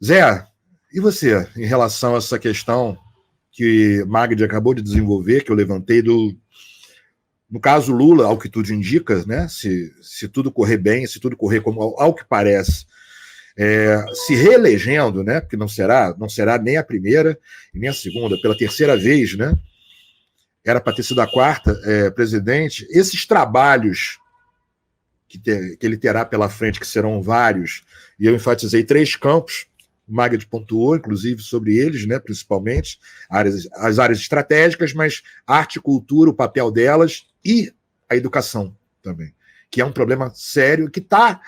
Zé, e você, em relação a essa questão que Magdi acabou de desenvolver, que eu levantei no caso Lula, ao que tudo indica, né? Se tudo correr bem, se tudo correr como ao que parece, se reelegendo, né? Porque não será nem a primeira e nem a segunda, pela terceira vez, né? Era para ter sido a quarta presidente. Esses trabalhos que ele terá pela frente, que serão vários, e eu enfatizei três campos, o Magad pontuou, inclusive, sobre eles, né, principalmente, as áreas estratégicas, mas arte e cultura, o papel delas, e a educação também, que é um problema sério, que está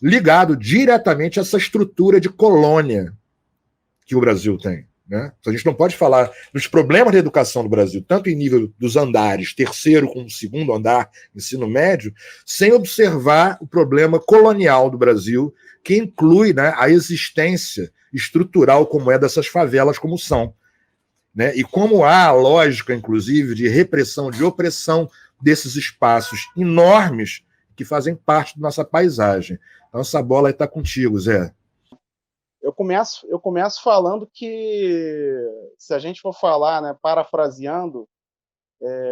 ligado diretamente a essa estrutura de colônia que o Brasil tem. Né? A gente não pode falar dos problemas da educação do Brasil, tanto em nível dos andares, terceiro como segundo andar, ensino médio, sem observar o problema colonial do Brasil, que inclui, né, a existência estrutural como é dessas favelas como são. Né? E como há a lógica, inclusive, de repressão, de opressão desses espaços enormes que fazem parte da nossa paisagem. Então, essa bola está contigo, Zé. Eu começo falando que, se a gente for falar, né, parafraseando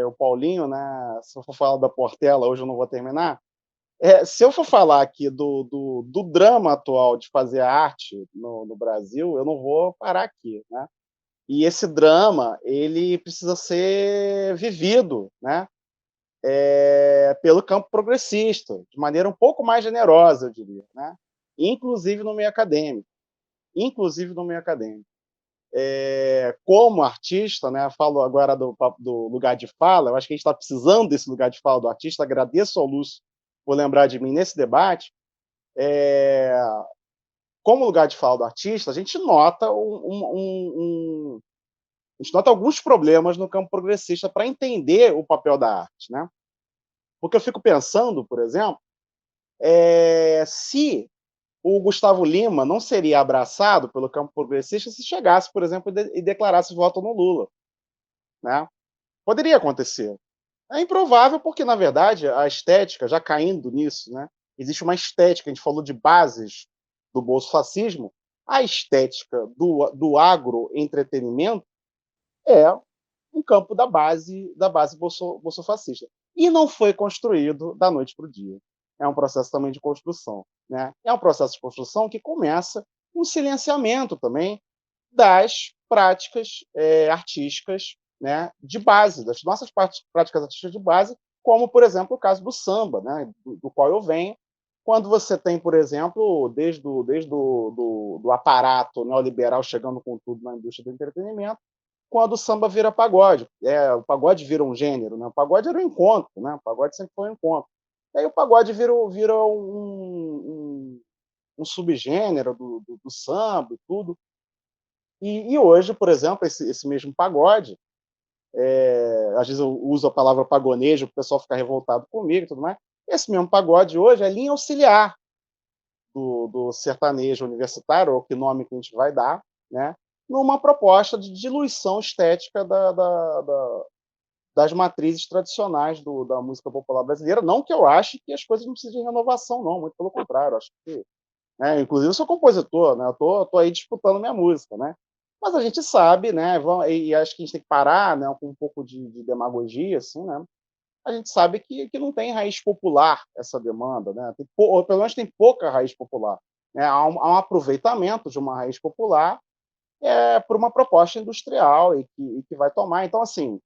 o Paulinho, né, se eu for falar da Portela, hoje eu não vou terminar. Se eu for falar aqui do drama atual de fazer arte no Brasil, eu não vou parar aqui, né? E esse drama, ele precisa ser vivido, né? Pelo campo progressista, de maneira um pouco mais generosa, eu diria, né? Inclusive no meio acadêmico. Inclusive no meio acadêmico. Como artista, né, falo agora do lugar de fala, eu acho que a gente está precisando desse lugar de fala do artista, agradeço ao Lúcio por lembrar de mim nesse debate. Como lugar de fala do artista, a gente nota a gente nota alguns problemas no campo progressista para entender o papel da arte, né? Porque eu fico pensando, por exemplo, se o Gustavo Lima não seria abraçado pelo campo progressista se chegasse, por exemplo, e declarasse voto no Lula, né? Poderia acontecer. É improvável porque, na verdade, a estética, já caindo nisso, né? Existe uma estética, a gente falou de bases do bolsofascismo, a estética do agroentretenimento é um campo da base bolsofascista. E não foi construído da noite para o dia. É um processo também de construção. Né? É um processo de construção que começa com um silenciamento também das práticas artísticas, né, de base, das nossas práticas artísticas de base, como, por exemplo, o caso do samba, né, do qual eu venho, quando você tem, por exemplo, desde o aparato neoliberal chegando com tudo na indústria do entretenimento, quando o samba vira pagode. O pagode vira um gênero, né? O pagode era um encontro, né? O pagode sempre foi um encontro. E aí o pagode vira um subgênero do samba e tudo. E hoje, por exemplo, esse mesmo pagode, às vezes eu uso a palavra pagonejo, o pessoal fica revoltado comigo e tudo mais. Esse mesmo pagode hoje é linha auxiliar do sertanejo universitário, ou que nome que a gente vai dar, né? Numa proposta de diluição estética das matrizes tradicionais da música popular brasileira. Não que eu ache que as coisas não precisem de renovação, não, muito pelo contrário. Acho que, né, inclusive, eu sou compositor, né, eu tô aí disputando minha música, né? Mas a gente sabe, né, e acho que a gente tem que parar, né, com um pouco de demagogia, assim, né? A gente sabe que não tem raiz popular essa demanda, né? Ou pelo menos tem pouca raiz popular. Né? Há um aproveitamento de uma raiz popular por uma proposta industrial e que vai tomar. Então, assim,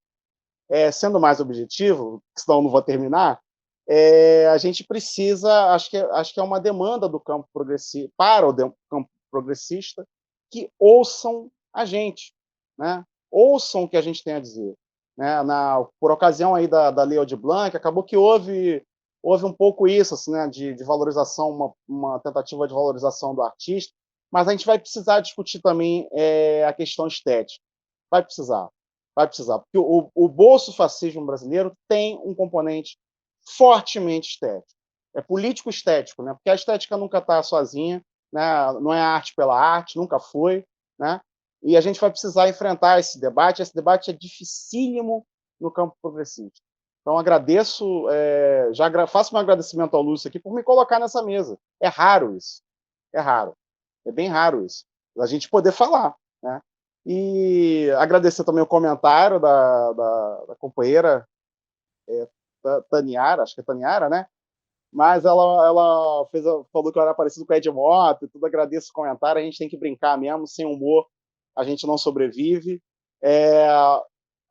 sendo mais objetivo, senão não vou terminar, a gente precisa, acho que é uma demanda do campo progressista, para o campo progressista, que ouçam a gente, né? Ouçam o que a gente tem a dizer. Né? Por ocasião aí da Lei Aldir Blanc, acabou que houve um pouco isso, assim, né? de valorização, uma tentativa de valorização do artista, mas a gente vai precisar discutir também a questão estética. Vai precisar. Vai precisar. Porque o bolsofascismo brasileiro tem um componente fortemente estético. É político estético, né? Porque a estética nunca está sozinha, né? Não é arte pela arte, nunca foi, né? E a gente vai precisar enfrentar esse debate. Esse debate é dificílimo no campo progressista. Então, agradeço, faço um agradecimento ao Lúcio aqui por me colocar nessa mesa. É raro isso. É raro. É bem raro isso. a gente poder falar, né? E agradecer também o comentário da companheira Taniara, acho que é Taniara, né? Mas ela falou que eu era parecido com o Ed Mota e tudo. Agradeço o comentário. A gente tem que brincar mesmo, sem humor a gente não sobrevive. É,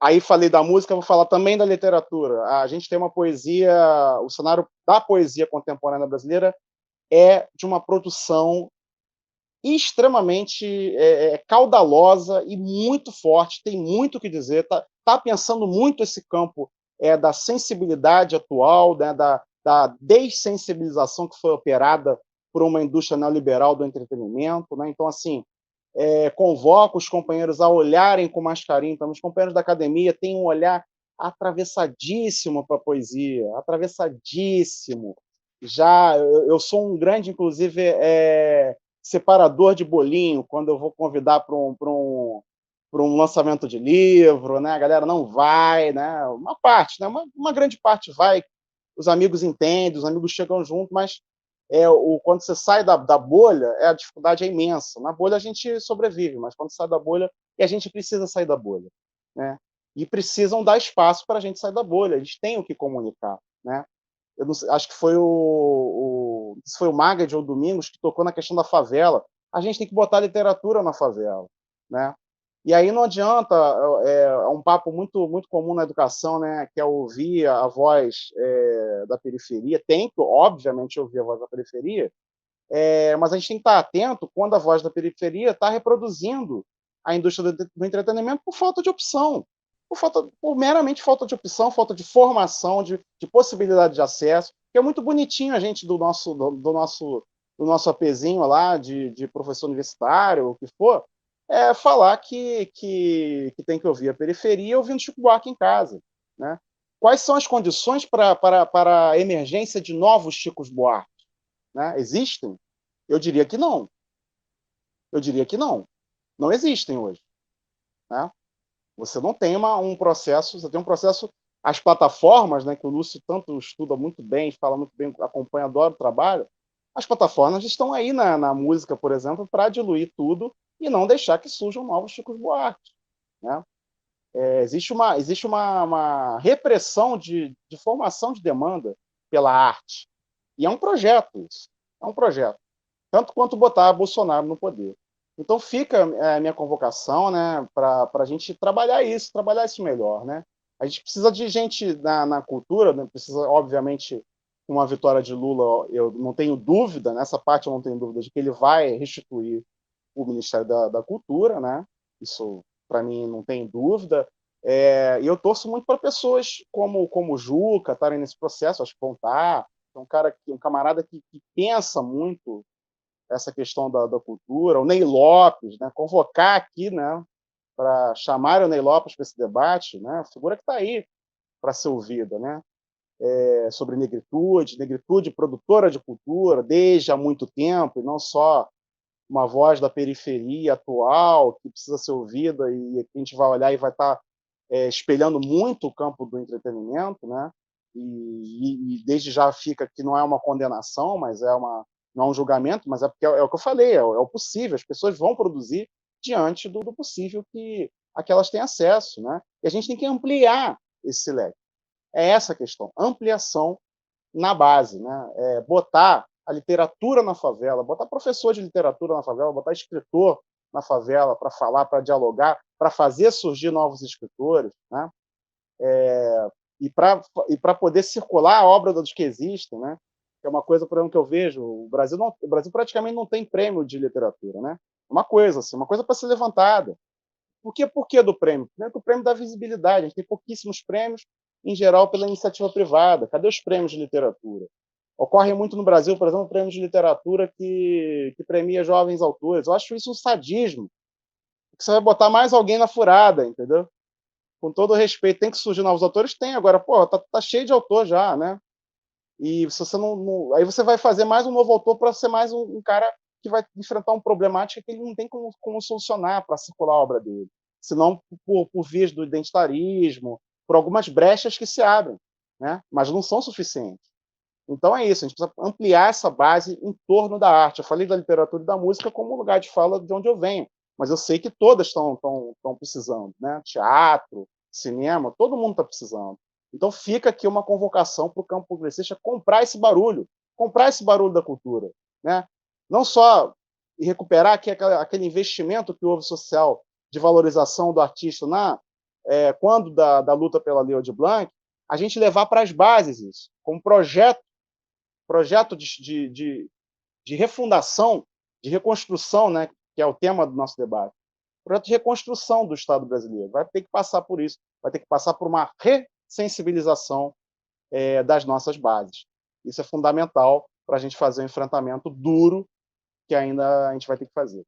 aí falei da música, vou falar também da literatura. A gente tem uma poesia, o cenário da poesia contemporânea brasileira é de uma produção extremamente caudalosa e muito forte, tem muito o que dizer, tá pensando muito esse campo da sensibilidade atual, né, da dessensibilização que foi operada por uma indústria neoliberal do entretenimento, né? Então, assim, convoco os companheiros a olharem com mais carinho. Então, os companheiros da academia têm um olhar atravessadíssimo para a poesia, atravessadíssimo. Já eu sou um grande, inclusive, separador de bolinho quando eu vou convidar para um lançamento de livro, né? A galera não vai, né? Uma parte, né? Uma grande parte vai, os amigos entendem, os amigos chegam junto, mas quando você sai da bolha, a dificuldade é imensa. Na bolha a gente sobrevive, mas quando sai da bolha, e a gente precisa sair da bolha, né? E precisam dar espaço para a gente sair da bolha, a gente tem o que comunicar, né? Eu não sei, acho que se foi o Magad ou o Domingos que tocou na questão da favela. A gente tem que botar literatura na favela, né? E aí não adianta, um papo muito comum na educação, né, que é ouvir a voz da periferia. Tem que, obviamente, ouvir a voz da periferia, mas a gente tem que estar atento quando a voz da periferia está reproduzindo a indústria do entretenimento por falta de opção, por meramente falta de opção, falta de formação, de possibilidade de acesso, que é muito bonitinho a gente do nosso apezinho lá, de professor universitário, o que for, falar que tem que ouvir a periferia ouvindo Chico Buarque em casa, né? Quais são as condições para a emergência de novos Chicos Buarque? Né? Existem? Eu diria que não. Eu diria que não. Não existem hoje. Né? Você não tem um processo, você tem um processo. As plataformas, né, que o Lúcio tanto estuda muito bem, fala muito bem, acompanha, adora o trabalho, as plataformas estão aí na música, por exemplo, para diluir tudo e não deixar que surjam novos Chicos Buarque. Né? Existe uma repressão de formação de demanda pela arte. E é um projeto isso. É um projeto. Tanto quanto botar Bolsonaro no poder. Então fica a minha convocação, né, para a gente trabalhar isso melhor, né? A gente precisa de gente na cultura, né? Precisa, obviamente, com uma vitória de Lula, eu não tenho dúvida, nessa parte eu não tenho dúvida de que ele vai restituir o Ministério da Cultura, né? Isso, para mim, não tem dúvida. E eu torço muito para pessoas como o Juca estarem nesse processo, acho que vão estar. É um camarada que pensa muito essa questão da cultura, o Ney Lopes, né? Convocar aqui, né, para chamar o Ney Lopes para esse debate, né? Figura que está aí para ser ouvida, né? Sobre negritude produtora de cultura desde há muito tempo, e não só uma voz da periferia atual que precisa ser ouvida e a gente vai olhar e vai estar espelhando muito o campo do entretenimento, né? E desde já fica que não é uma condenação, mas não é um julgamento, mas é porque é o que eu falei, é o possível, as pessoas vão produzir diante do possível a que elas têm acesso, né? E a gente tem que ampliar esse leque. É essa a questão, ampliação na base, né? Botar a literatura na favela, botar professor de literatura na favela, botar escritor na favela para falar, para dialogar, para fazer surgir novos escritores, né? E para poder circular a obra dos que existem, né? Que é uma coisa, por exemplo, que eu vejo, o Brasil praticamente não tem prêmio de literatura, né? Uma coisa assim, uma coisa para ser levantada. Por que do prêmio? Primeiro que o prêmio dá visibilidade, a gente tem pouquíssimos prêmios, em geral, pela iniciativa privada. Cadê os prêmios de literatura? Ocorre muito no Brasil, por exemplo, prêmios de literatura que premia jovens autores. Eu acho isso um sadismo. Porque você vai botar mais alguém na furada, entendeu? Com todo respeito, tem que surgir novos autores? Tem. Agora, pô, tá cheio de autor já, né? E se você aí você vai fazer mais um novo autor para ser mais um cara que vai enfrentar uma problemática que ele não tem como solucionar para circular a obra dele. Senão por vias do identitarismo, por algumas brechas que se abrem, né? Mas não são suficientes. Então é isso, a gente precisa ampliar essa base em torno da arte. Eu falei da literatura e da música como lugar de fala de onde eu venho, mas eu sei que todas estão precisando, né? Teatro, cinema, todo mundo está precisando. Então fica aqui uma convocação para o campo progressista comprar esse barulho da cultura, né? Não só recuperar aquele investimento que houve social de valorização do artista quando da luta pela Lei Aldir Blanc, a gente levar para as bases isso, como projeto de refundação, de reconstrução, né, que é o tema do nosso debate. Projeto de reconstrução do Estado brasileiro. Vai ter que passar por isso, vai ter que passar por uma ressensibilização das nossas bases. Isso é fundamental para a gente fazer um enfrentamento duro que ainda a gente vai ter que fazer.